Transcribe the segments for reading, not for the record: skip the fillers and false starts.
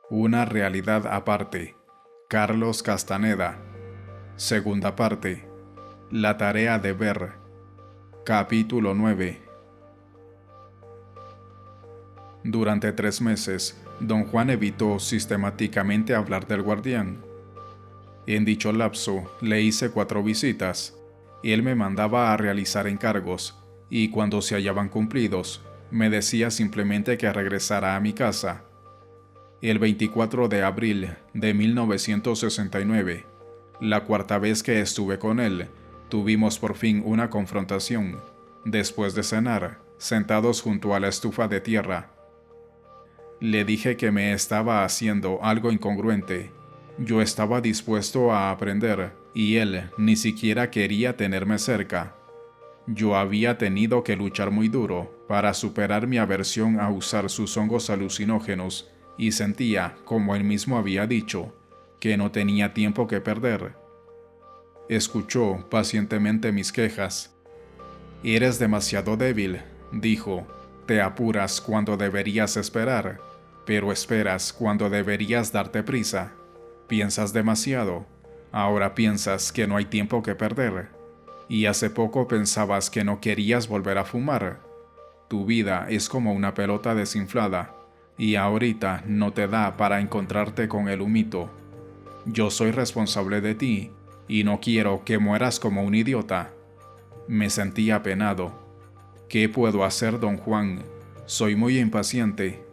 Una realidad aparte. Carlos Castaneda. Segunda parte. La tarea de ver. Capítulo 9. Durante 3 meses, don Juan evitó sistemáticamente hablar del guardián. En dicho lapso, le hice 4 visitas. Él me mandaba a realizar encargos, y cuando se hallaban cumplidos, me decía simplemente que regresara a mi casa. El 24 de abril de 1969, la 4ª vez que estuve con él, tuvimos por fin una confrontación, después de cenar, sentados junto a la estufa de tierra. Le dije que me estaba haciendo algo incongruente. Yo estaba dispuesto a aprender, y él ni siquiera quería tenerme cerca. Yo había tenido que luchar muy duro para superar mi aversión a usar sus hongos alucinógenos, y sentía, como él mismo había dicho, que no tenía tiempo que perder. Escuchó pacientemente mis quejas. «Eres demasiado débil», dijo. «Te apuras cuando deberías esperar, pero esperas cuando deberías darte prisa. Piensas demasiado. Ahora piensas que no hay tiempo que perder. Y hace poco pensabas que no querías volver a fumar. Tu vida es como una pelota desinflada, y ahorita no te da para encontrarte con el humito. Yo soy responsable de ti, y no quiero que mueras como un idiota». Me sentí apenado. «¿Qué puedo hacer, don Juan? Soy muy impaciente».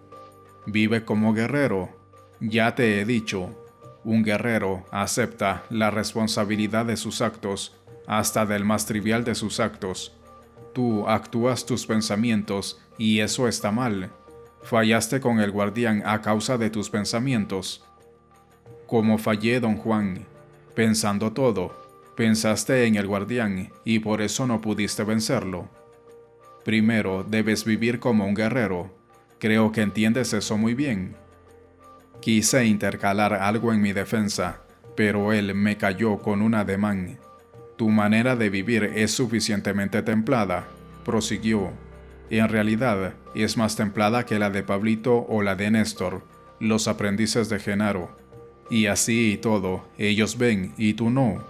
«Vive como guerrero. Ya te he dicho, un guerrero acepta la responsabilidad de sus actos, hasta del más trivial de sus actos. Tú actúas tus pensamientos, y eso está mal. Fallaste con el guardián a causa de tus pensamientos». «¿Cómo fallé, don Juan?» «Pensando todo. Pensaste en el guardián, y por eso no pudiste vencerlo. Primero debes vivir como un guerrero. Creo que entiendes eso muy bien». Quise intercalar algo en mi defensa, pero él me calló con un ademán. «Tu manera de vivir es suficientemente templada», prosiguió. «En realidad, es más templada que la de Pablito o la de Néstor, los aprendices de Genaro. Y así y todo, ellos ven y tú no.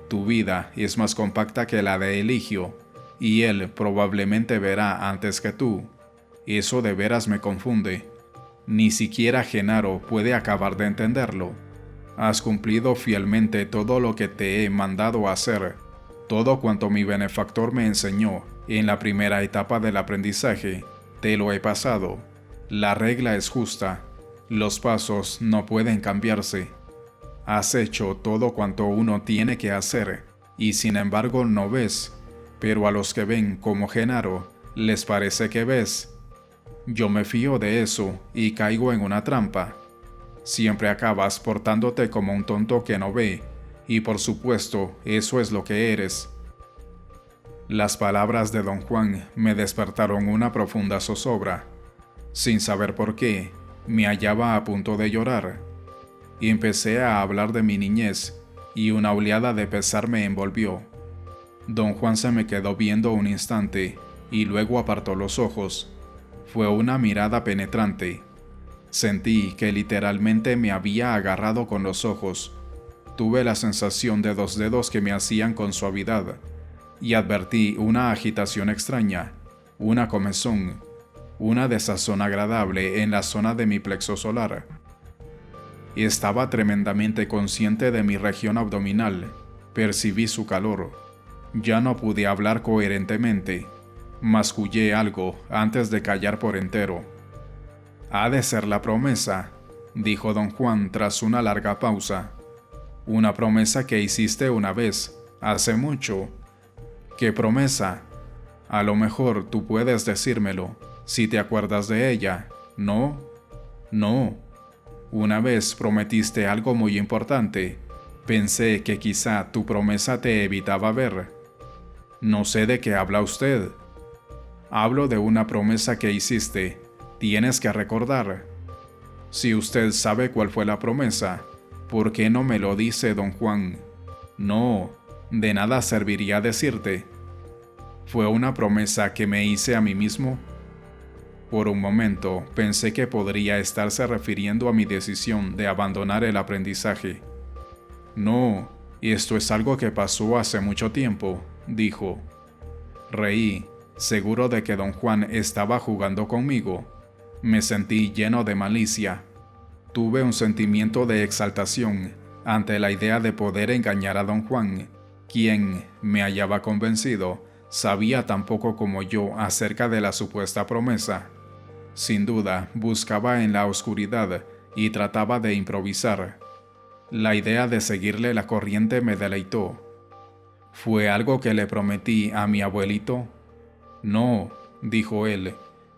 Tu vida es más compacta que la de Eligio, y él probablemente verá antes que tú. Eso de veras me confunde. Ni siquiera Genaro puede acabar de entenderlo. Has cumplido fielmente todo lo que te he mandado hacer, todo cuanto mi benefactor me enseñó en la primera etapa del aprendizaje, te lo he pasado. La regla es justa, los pasos no pueden cambiarse. Has hecho todo cuanto uno tiene que hacer, y sin embargo no ves, pero a los que ven como Genaro, les parece que ves. Yo me fío de eso y caigo en una trampa. Siempre acabas portándote como un tonto que no ve, y por supuesto eso es lo que eres». Las palabras de don Juan me despertaron una profunda zozobra. Sin saber por qué, me hallaba a punto de llorar. Y empecé a hablar de mi niñez, y una oleada de pesar me envolvió. Don Juan se me quedó viendo un instante, y luego apartó los ojos. Fue una mirada penetrante. Sentí que literalmente me había agarrado con los ojos. Tuve la sensación de 2 dedos que me hacían con suavidad, y advertí una agitación extraña, una comezón, una desazón agradable en la zona de mi plexo solar. Estaba tremendamente consciente de mi región abdominal. Percibí su calor. Ya no pude hablar coherentemente. Mascullé algo antes de callar por entero. «Ha de ser la promesa», dijo don Juan tras una larga pausa. «Una promesa que hiciste una vez, hace mucho». «¿Qué promesa?» «A lo mejor tú puedes decírmelo, si te acuerdas de ella, ¿no?» «No. Una vez prometiste algo muy importante. Pensé que quizá tu promesa te evitaba ver». «No sé de qué habla usted». «Hablo de una promesa que hiciste. Tienes que recordar». «Si usted sabe cuál fue la promesa, ¿por qué no me lo dice, don Juan?» «No, de nada serviría decirte». «¿Fue una promesa que me hice a mí mismo?» Por un momento pensé que podría estarse refiriendo a mi decisión de abandonar el aprendizaje. No, esto es algo que pasó hace mucho tiempo, dijo. Reí, seguro de que don Juan estaba jugando conmigo. Me sentí lleno de malicia. Tuve un sentimiento de exaltación ante la idea de poder engañar a don Juan, quien, me hallaba convencido, sabía tan poco como yo acerca de la supuesta promesa. Sin duda, buscaba en la oscuridad y trataba de improvisar. La idea de seguirle la corriente me deleitó. ¿Fue algo que le prometí a mi abuelito? No, dijo él,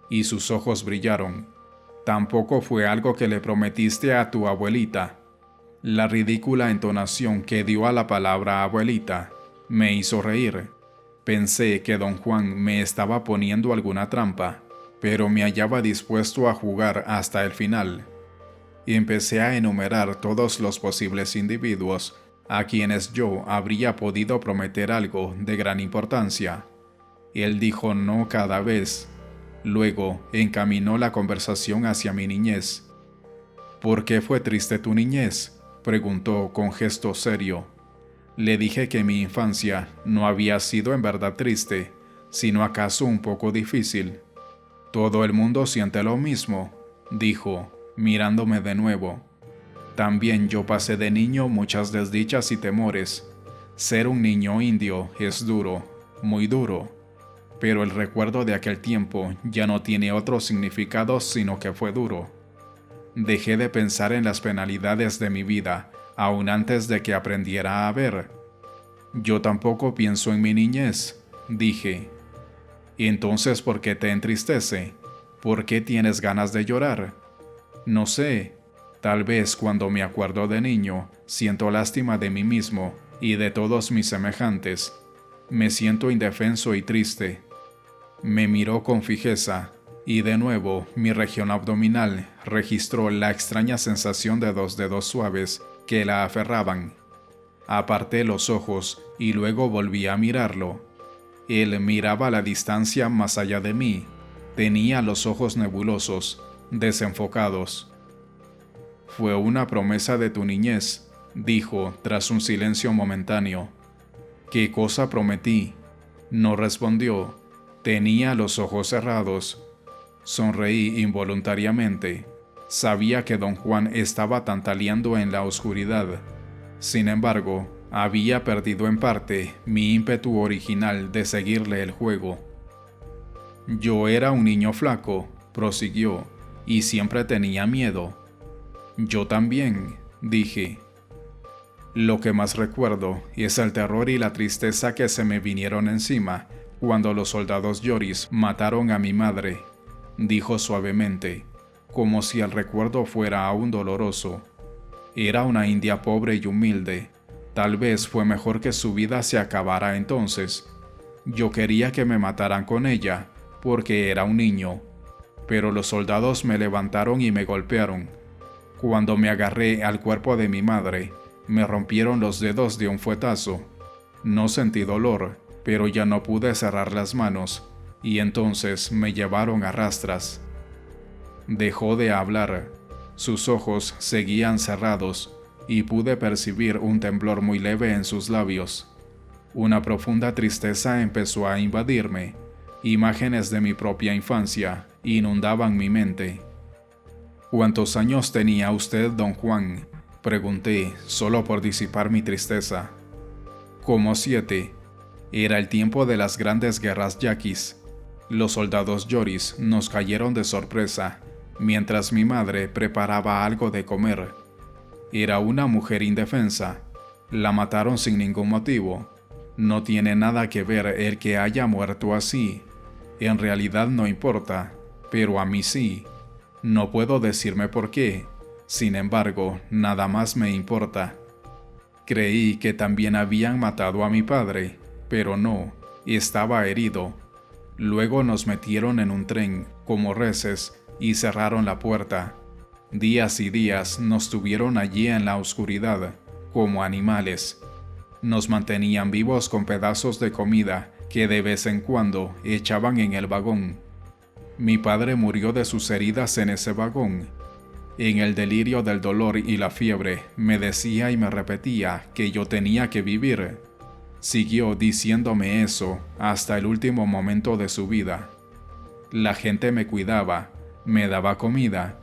y sus ojos brillaron. Tampoco fue algo que le prometiste a tu abuelita. La ridícula entonación que dio a la palabra abuelita me hizo reír. Pensé que don Juan me estaba poniendo alguna trampa, pero me hallaba dispuesto a jugar hasta el final. Y empecé a enumerar todos los posibles individuos a quienes yo habría podido prometer algo de gran importancia. Él dijo no cada vez. Luego encaminó la conversación hacia mi niñez. ¿Por qué fue triste tu niñez?, preguntó con gesto serio. Le dije que mi infancia no había sido en verdad triste, sino acaso un poco difícil. Todo el mundo siente lo mismo, dijo, mirándome de nuevo. También yo pasé de niño muchas desdichas y temores. Ser un niño indio es duro, muy duro. Pero el recuerdo de aquel tiempo ya no tiene otro significado sino que fue duro. Dejé de pensar en las penalidades de mi vida, aún antes de que aprendiera a ver. Yo tampoco pienso en mi niñez, dije. ¿Y entonces por qué te entristece? ¿Por qué tienes ganas de llorar? No sé, tal vez cuando me acuerdo de niño, siento lástima de mí mismo y de todos mis semejantes. Me siento indefenso y triste. Me miró con fijeza, y de nuevo mi región abdominal registró la extraña sensación de dos dedos suaves que la aferraban. Aparté los ojos y luego volví a mirarlo. Él miraba a la distancia más allá de mí. Tenía los ojos nebulosos, desenfocados. Fue una promesa de tu niñez, dijo tras un silencio momentáneo. ¿Qué cosa prometí? No respondió. Tenía los ojos cerrados. Sonreí involuntariamente. Sabía que don Juan estaba tantaleando en la oscuridad. Sin embargo, había perdido en parte mi ímpetu original de seguirle el juego. Yo era un niño flaco, prosiguió, y siempre tenía miedo. Yo también, dije. Lo que más recuerdo es el terror y la tristeza que se me vinieron encima cuando los soldados Yoris mataron a mi madre, dijo suavemente, como si el recuerdo fuera aún doloroso. Era una india pobre y humilde. Tal vez fue mejor que su vida se acabara entonces. Yo quería que me mataran con ella, porque era un niño. Pero los soldados me levantaron y me golpearon. Cuando me agarré al cuerpo de mi madre, me rompieron los dedos de un fuetazo. No sentí dolor, pero ya no pude cerrar las manos, y entonces me llevaron a rastras. Dejó de hablar. Sus ojos seguían cerrados, y pude percibir un temblor muy leve en sus labios. Una profunda tristeza empezó a invadirme. Imágenes de mi propia infancia inundaban mi mente. ¿Cuántos años tenía usted, don Juan?, pregunté, solo por disipar mi tristeza. Como 7. Era el tiempo de las grandes guerras yaquis. Los soldados Yoris nos cayeron de sorpresa, mientras mi madre preparaba algo de comer. Era una mujer indefensa. La mataron sin ningún motivo. No tiene nada que ver el que haya muerto así. En realidad no importa, pero a mí sí. No puedo decirme por qué. Sin embargo, nada más me importa. Creí que también habían matado a mi padre, pero no, estaba herido. Luego nos metieron en un tren, como reses, y cerraron la puerta. Días y días nos tuvieron allí en la oscuridad, como animales. Nos mantenían vivos con pedazos de comida que de vez en cuando echaban en el vagón. Mi padre murió de sus heridas en ese vagón. En el delirio del dolor y la fiebre, me decía y me repetía que yo tenía que vivir. Siguió diciéndome eso hasta el último momento de su vida. La gente me cuidaba, me daba comida.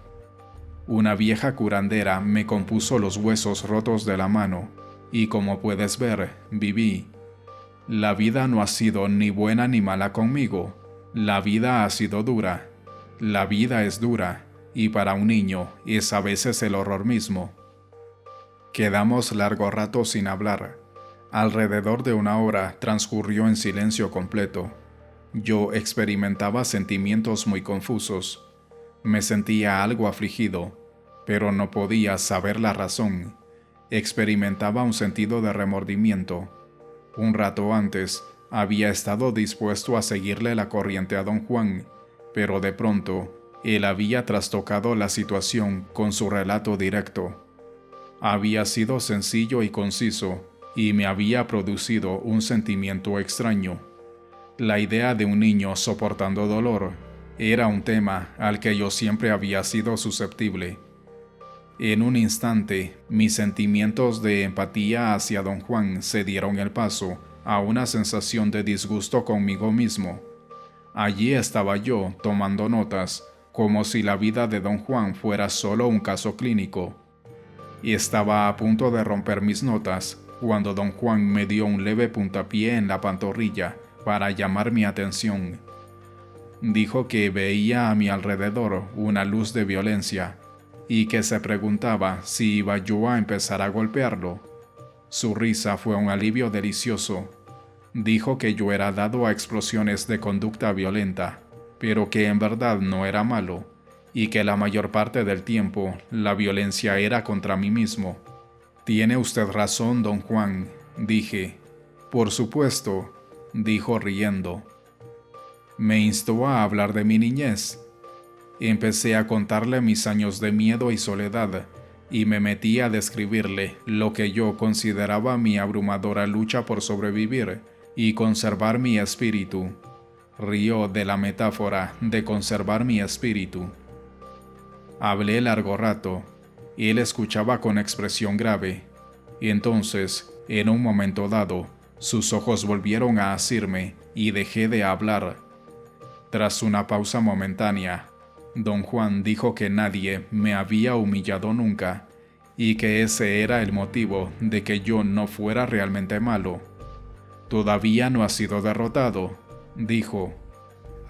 Una vieja curandera me compuso los huesos rotos de la mano, y como puedes ver, viví. La vida no ha sido ni buena ni mala conmigo. La vida ha sido dura. La vida es dura, y para un niño es a veces el horror mismo. Quedamos largo rato sin hablar. Alrededor de una hora transcurrió en silencio completo. Yo experimentaba sentimientos muy confusos. Me sentía algo afligido, pero no podía saber la razón. Experimentaba un sentido de remordimiento. Un rato antes, había estado dispuesto a seguirle la corriente a don Juan, pero de pronto, él había trastocado la situación con su relato directo. Había sido sencillo y conciso, y me había producido un sentimiento extraño. La idea de un niño soportando dolor era un tema al que yo siempre había sido susceptible. En un instante, mis sentimientos de empatía hacia don Juan se dieron el paso a una sensación de disgusto conmigo mismo. Allí estaba yo tomando notas, como si la vida de don Juan fuera solo un caso clínico. Y estaba a punto de romper mis notas cuando don Juan me dio un leve puntapié en la pantorrilla para llamar mi atención. Dijo que veía a mi alrededor una luz de violencia y que se preguntaba si iba yo a empezar a golpearlo. Su risa fue un alivio delicioso. Dijo que yo era dado a explosiones de conducta violenta, pero que en verdad no era malo, y que la mayor parte del tiempo la violencia era contra mí mismo. «Tiene usted razón, don Juan», dije. «Por supuesto», dijo riendo. Me instó a hablar de mi niñez. Empecé a contarle mis años de miedo y soledad, y me metí a describirle lo que yo consideraba mi abrumadora lucha por sobrevivir y conservar mi espíritu. Rió de la metáfora de conservar mi espíritu. Hablé largo rato. Él escuchaba con expresión grave. Entonces, en un momento dado, sus ojos volvieron a asirme y dejé de hablar. Tras una pausa momentánea, don Juan dijo que nadie me había humillado nunca y que ese era el motivo de que yo no fuera realmente malo. «Todavía no ha sido derrotado», dijo.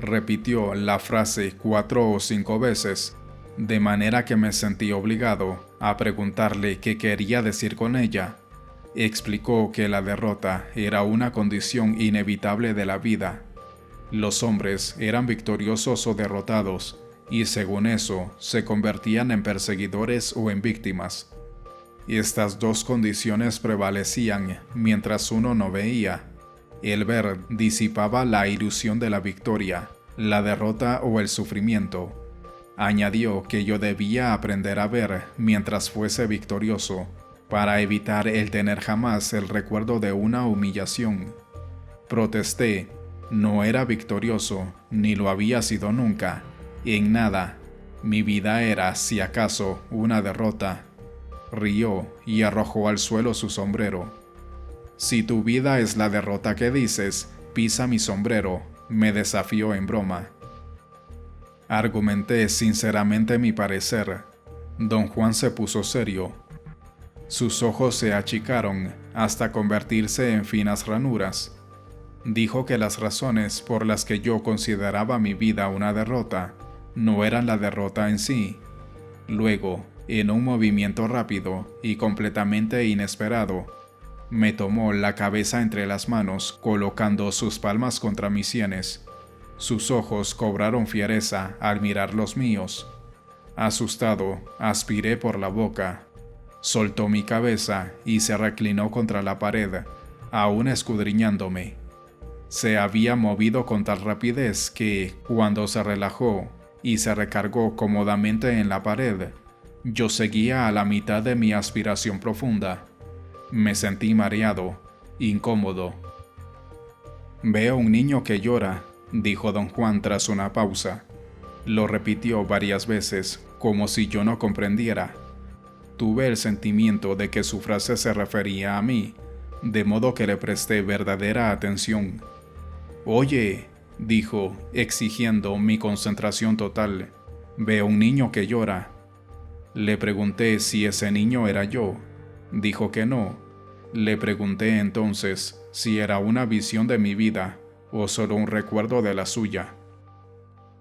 Repitió la frase 4 o 5 veces, de manera que me sentí obligado a preguntarle qué quería decir con ella. Explicó que la derrota era una condición inevitable de la vida. Los hombres eran victoriosos o derrotados, y según eso, se convertían en perseguidores o en víctimas. Estas dos condiciones prevalecían mientras uno no veía. El ver disipaba la ilusión de la victoria, la derrota o el sufrimiento. Añadió que yo debía aprender a ver mientras fuese victorioso, para evitar el tener jamás el recuerdo de una humillación. Protesté. No era victorioso, ni lo había sido nunca. En nada. Mi vida era, si acaso, una derrota. Rió y arrojó al suelo su sombrero. «Si tu vida es la derrota que dices, pisa mi sombrero», me desafió en broma. Argumenté sinceramente mi parecer. Don Juan se puso serio. Sus ojos se achicaron hasta convertirse en finas ranuras. Dijo que las razones por las que yo consideraba mi vida una derrota no eran la derrota en sí. Luego, en un movimiento rápido y completamente inesperado, me tomó la cabeza entre las manos, colocando sus palmas contra mis sienes. Sus ojos cobraron fiereza al mirar los míos. Asustado, aspiré por la boca. Soltó mi cabeza y se reclinó contra la pared, aún escudriñándome. Se había movido con tal rapidez que, cuando se relajó y se recargó cómodamente en la pared, yo seguía a la mitad de mi aspiración profunda. Me sentí mareado, incómodo. «Veo un niño que llora», dijo don Juan tras una pausa. Lo repitió varias veces, como si yo no comprendiera. Tuve el sentimiento de que su frase se refería a mí, de modo que le presté verdadera atención. «Oye», dijo, exigiendo mi concentración total, «veo un niño que llora». Le pregunté si ese niño era yo. Dijo que no. Le pregunté entonces si era una visión de mi vida o solo un recuerdo de la suya.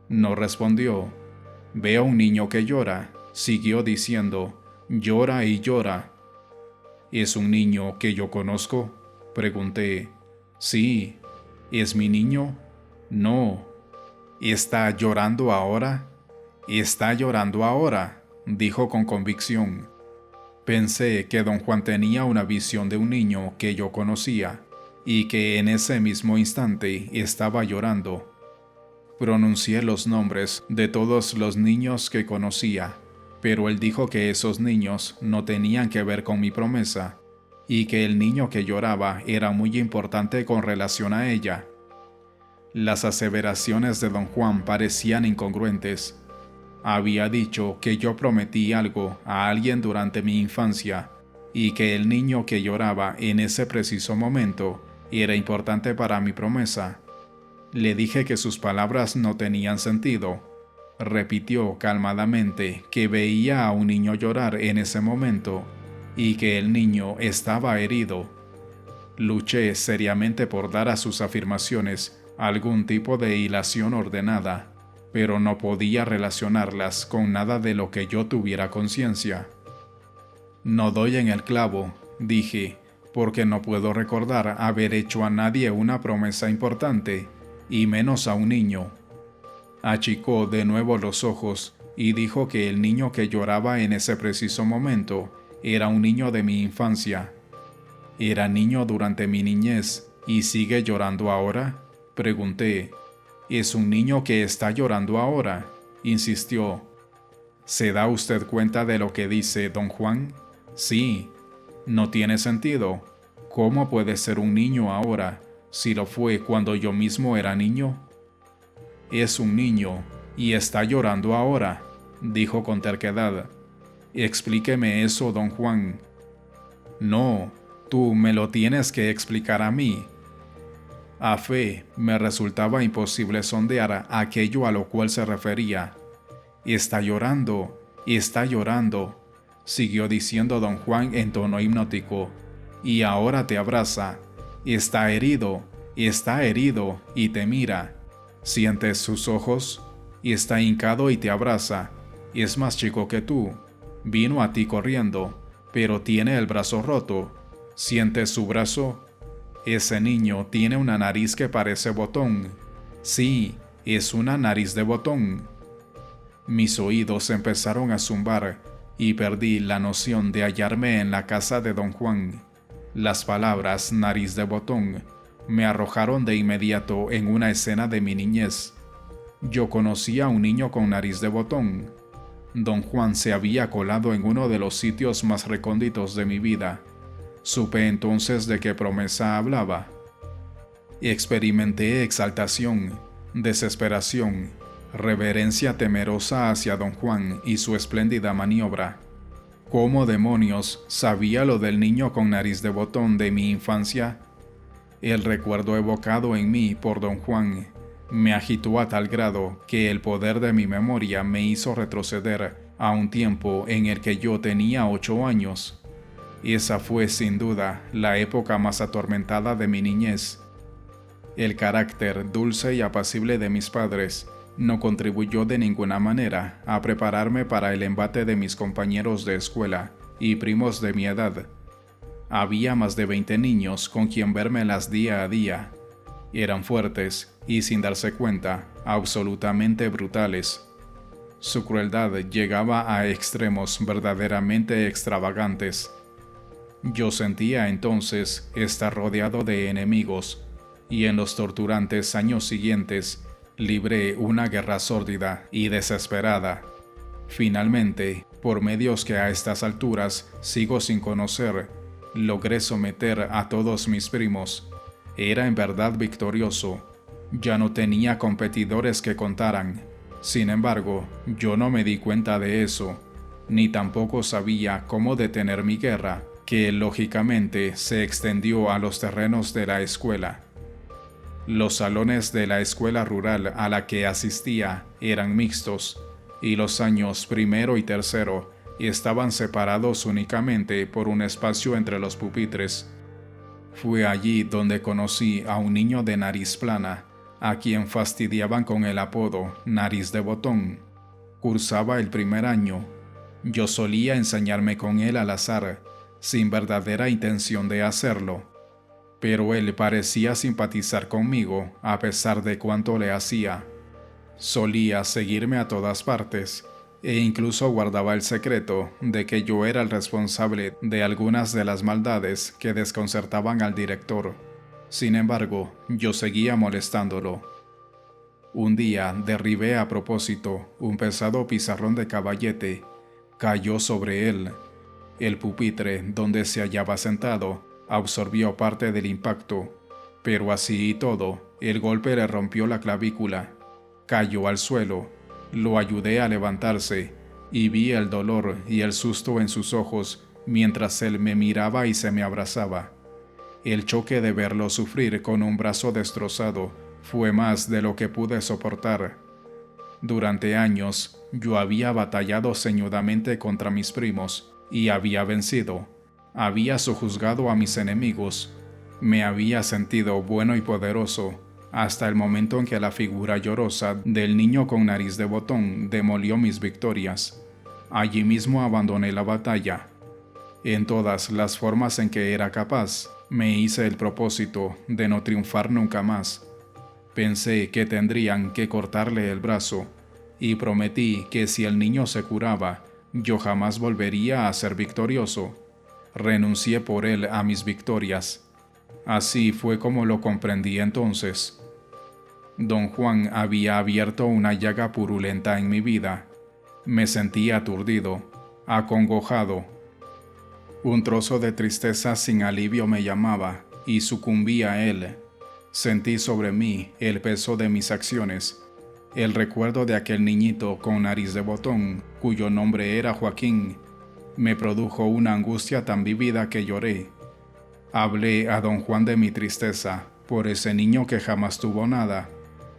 No respondió. «Veo un niño que llora», siguió diciendo, «llora y llora». «¿Es un niño que yo conozco?», pregunté. «Sí». «¿Es mi niño?». «No». «¿Está llorando ahora?». «Está llorando ahora», dijo con convicción. Pensé que don Juan tenía una visión de un niño que yo conocía y que en ese mismo instante estaba llorando. Pronuncié los nombres de todos los niños que conocía, pero él dijo que esos niños no tenían que ver con mi promesa y que el niño que lloraba era muy importante con relación a ella. Las aseveraciones de don Juan parecían incongruentes. Había dicho que yo prometí algo a alguien durante mi infancia y que el niño que lloraba en ese preciso momento era importante para mi promesa. Le dije que sus palabras no tenían sentido. Repitió calmadamente que veía a un niño llorar en ese momento y que el niño estaba herido. Luché seriamente por dar a sus afirmaciones algún tipo de hilación ordenada, pero no podía relacionarlas con nada de lo que yo tuviera conciencia. «No doy en el clavo», dije, «porque no puedo recordar haber hecho a nadie una promesa importante, y menos a un niño». Achicó de nuevo los ojos y dijo que el niño que lloraba en ese preciso momento era un niño de mi infancia. «¿Era niño durante mi niñez y sigue llorando ahora?», pregunté. «¿Es un niño que está llorando ahora?», insistió. «¿Se da usted cuenta de lo que dice don Juan?». «Sí». «No tiene sentido. ¿Cómo puede ser un niño ahora si lo fue cuando yo mismo era niño?». «Es un niño y está llorando ahora», dijo con terquedad. «Explíqueme eso, don Juan». «No, tú me lo tienes que explicar a mí». A fe, me resultaba imposible sondear aquello a lo cual se refería. «Está llorando, siguió diciendo don Juan en tono hipnótico, «y ahora te abraza. Está herido y te mira. ¿Sientes sus ojos? Y está hincado y te abraza. Es más chico que tú. Vino a ti corriendo, pero tiene el brazo roto. ¿Sientes su brazo? Ese niño tiene una nariz que parece botón. Sí, es una nariz de botón». Mis oídos empezaron a zumbar y perdí la noción de hallarme en la casa de don Juan. Las palabras «nariz de botón» me arrojaron de inmediato en una escena de mi niñez. Yo conocía a un niño con nariz de botón. Don Juan se había colado en uno de los sitios más recónditos de mi vida. Supe entonces de qué promesa hablaba. Experimenté exaltación, desesperación, reverencia temerosa hacia don Juan y su espléndida maniobra. ¿Cómo demonios sabía lo del niño con nariz de botón de mi infancia? El recuerdo evocado en mí por don Juan me agitó a tal grado que el poder de mi memoria me hizo retroceder a un tiempo en el que yo tenía 8 años. Esa fue sin duda la época más atormentada de mi niñez. El carácter dulce y apacible de mis padres no contribuyó de ninguna manera a prepararme para el embate de mis compañeros de escuela y primos de mi edad. Había más de 20 niños con quien vérmelas día a día. Eran fuertes y, sin darse cuenta, absolutamente brutales. Su crueldad llegaba a extremos verdaderamente extravagantes. Yo sentía entonces estar rodeado de enemigos, y en los torturantes años siguientes libré una guerra sórdida y desesperada. Finalmente, por medios que a estas alturas sigo sin conocer, logré someter a todos mis primos. Era en verdad victorioso. Ya no tenía competidores que contaran. Sin embargo, yo no me di cuenta de eso, ni tampoco sabía cómo detener mi guerra, que lógicamente se extendió a los terrenos de la escuela. Los salones de la escuela rural a la que asistía eran mixtos, y los años primero y tercero estaban separados únicamente por un espacio entre los pupitres. Fue allí donde conocí a un niño de nariz plana, a quien fastidiaban con el apodo Nariz de Botón. Cursaba el primer año. Yo solía ensañarme con él al azar, sin verdadera intención de hacerlo, pero él parecía simpatizar conmigo a pesar de cuánto le hacía. Solía seguirme a todas partes, e incluso guardaba el secreto de que yo era el responsable de algunas de las maldades que desconcertaban al director. Sin embargo, yo seguía molestándolo. Un día derribé a propósito un pesado pizarrón de caballete. Cayó sobre él. El pupitre donde se hallaba sentado absorbió parte del impacto, pero así y todo, el golpe le rompió la clavícula. Cayó al suelo. Lo ayudé a levantarse y vi el dolor y el susto en sus ojos mientras él me miraba y se me abrazaba. El choque de verlo sufrir con un brazo destrozado fue más de lo que pude soportar. Durante años, yo había batallado ceñudamente contra mis primos y había vencido. Había sojuzgado a mis enemigos. Me había sentido bueno y poderoso, hasta el momento en que la figura llorosa del niño con nariz de botón demolió mis victorias. Allí mismo abandoné la batalla. En todas las formas en que era capaz, me hice el propósito de no triunfar nunca más. Pensé que tendrían que cortarle el brazo, y prometí que si el niño se curaba, yo jamás volvería a ser victorioso. Renuncié por él a mis victorias. Así fue como lo comprendí entonces. Don Juan había abierto una llaga purulenta en mi vida. Me sentí aturdido, acongojado. Un trozo de tristeza sin alivio me llamaba y sucumbí a él. Sentí sobre mí el peso de mis acciones. El recuerdo de aquel niñito con nariz de botón, cuyo nombre era Joaquín, me produjo una angustia tan vívida que lloré. Hablé a don Juan de mi tristeza por ese niño que jamás tuvo nada,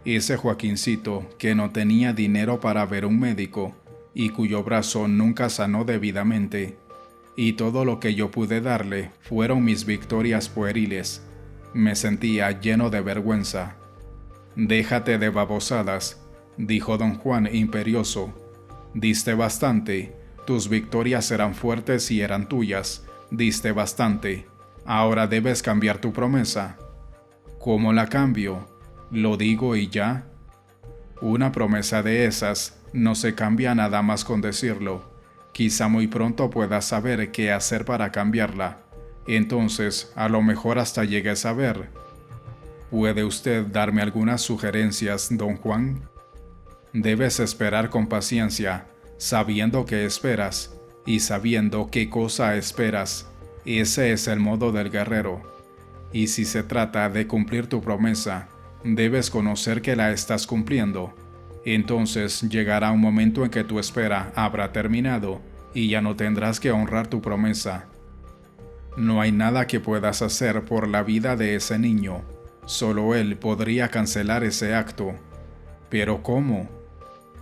ese Joaquincito que no tenía dinero para ver un médico y cuyo brazo nunca sanó debidamente, y todo lo que yo pude darle fueron mis victorias pueriles. Me sentía lleno de vergüenza. «Déjate de babosadas», dijo don Juan imperioso. «Diste bastante, tus victorias eran fuertes y eran tuyas, diste bastante. Ahora debes cambiar tu promesa». «¿Cómo la cambio? ¿Lo digo y ya?» «Una promesa de esas no se cambia nada más con decirlo. Quizá muy pronto puedas saber qué hacer para cambiarla. Entonces, a lo mejor hasta llegues a ver. ¿Puede usted darme algunas sugerencias, don Juan?» «Debes esperar con paciencia, sabiendo qué esperas y sabiendo qué cosa esperas. Ese es el modo del guerrero. Y si se trata de cumplir tu promesa, debes conocer que la estás cumpliendo. Entonces llegará un momento en que tu espera habrá terminado y ya no tendrás que honrar tu promesa. No hay nada que puedas hacer por la vida de ese niño. Solo él podría cancelar ese acto. ¿Pero cómo?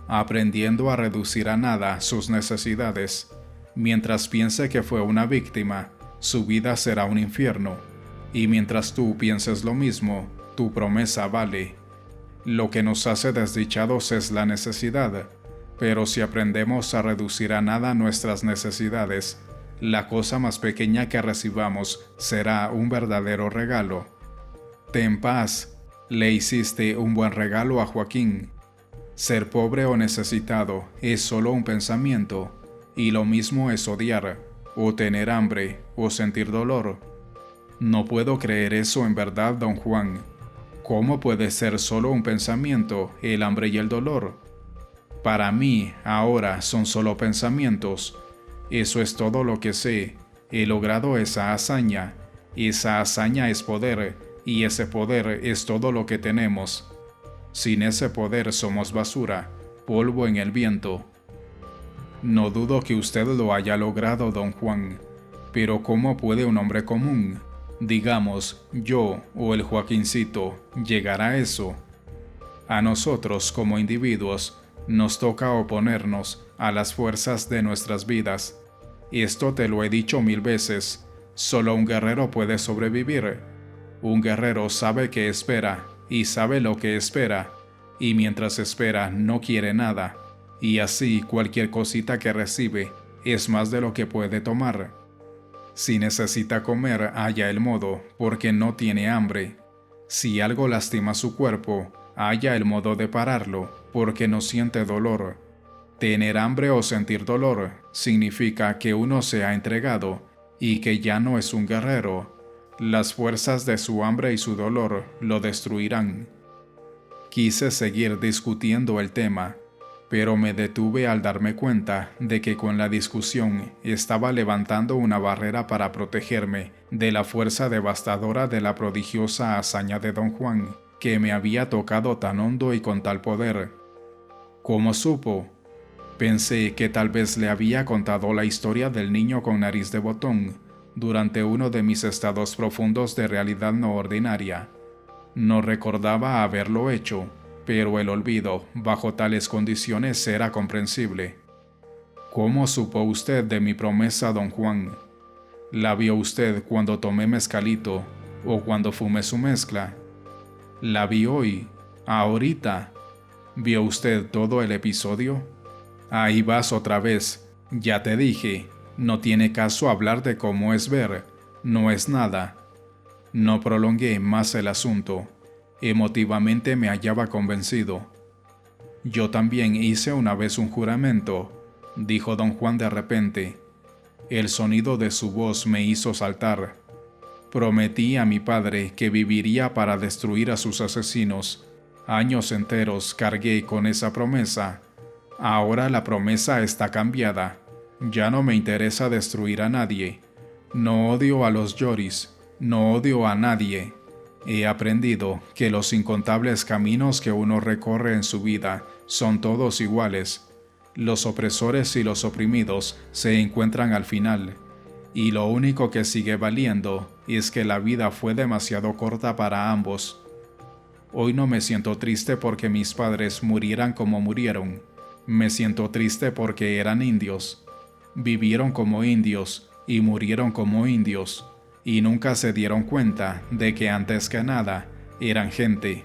Aprendiendo a reducir a nada sus necesidades. Mientras piense que fue una víctima, su vida será un infierno. Y mientras tú pienses lo mismo, tu promesa vale. Lo que nos hace desdichados es la necesidad, pero si aprendemos a reducir a nada nuestras necesidades, la cosa más pequeña que recibamos será un verdadero regalo. Ten paz, le hiciste un buen regalo a Joaquín. Ser pobre o necesitado es solo un pensamiento, y lo mismo es odiar, o tener hambre, o sentir dolor. No puedo creer eso en verdad, don Juan. ¿Cómo puede ser solo un pensamiento, el hambre y el dolor? Para mí, ahora son solo pensamientos. Eso es todo lo que sé. He logrado esa hazaña. Esa hazaña es poder, y ese poder es todo lo que tenemos. Sin ese poder somos basura, polvo en el viento. No dudo que usted lo haya logrado, don Juan, pero ¿cómo puede un hombre común, digamos yo o el Joaquincito, llegar a eso? A nosotros como individuos nos toca oponernos a las fuerzas de nuestras vidas. Esto te lo he dicho 1000 veces, solo un guerrero puede sobrevivir. Un guerrero sabe que espera y sabe lo que espera, y mientras espera no quiere nada, y así cualquier cosita que recibe es más de lo que puede tomar. Si necesita comer, halla el modo, porque no tiene hambre. Si algo lastima su cuerpo, halla el modo de pararlo, porque no siente dolor. Tener hambre o sentir dolor significa que uno se ha entregado y que ya no es un guerrero. Las fuerzas de su hambre y su dolor lo destruirán. Quise seguir discutiendo el tema, pero me detuve al darme cuenta de que con la discusión estaba levantando una barrera para protegerme de la fuerza devastadora de la prodigiosa hazaña de don Juan, que me había tocado tan hondo y con tal poder. ¿Cómo supo? Pensé que tal vez le había contado la historia del niño con nariz de botón durante uno de mis estados profundos de realidad no ordinaria. No recordaba haberlo hecho, pero el olvido, bajo tales condiciones, era comprensible. ¿Cómo supo usted de mi promesa, don Juan? ¿La vio usted cuando tomé mezcalito o cuando fumé su mezcla? ¿La vi hoy, ahorita? ¿Vio usted todo el episodio? Ahí vas otra vez. Ya te dije, no tiene caso hablar de cómo es ver, no es nada. No prolongué más el asunto. Emotivamente me hallaba convencido. Yo también hice una vez un juramento, dijo don Juan de repente. El sonido de su voz me hizo saltar. Prometí a mi padre que viviría para destruir a sus asesinos. Años enteros cargué con esa promesa. Ahora la promesa está cambiada. Ya no me interesa destruir a nadie. No odio a los Yoris, no odio a nadie. He aprendido que los incontables caminos que uno recorre en su vida son todos iguales. Los opresores y los oprimidos se encuentran al final, y lo único que sigue valiendo es que la vida fue demasiado corta para ambos. Hoy no me siento triste porque mis padres murieran como murieron. Me siento triste porque eran indios. Vivieron como indios y murieron como indios, y nunca se dieron cuenta de que antes que nada eran gente.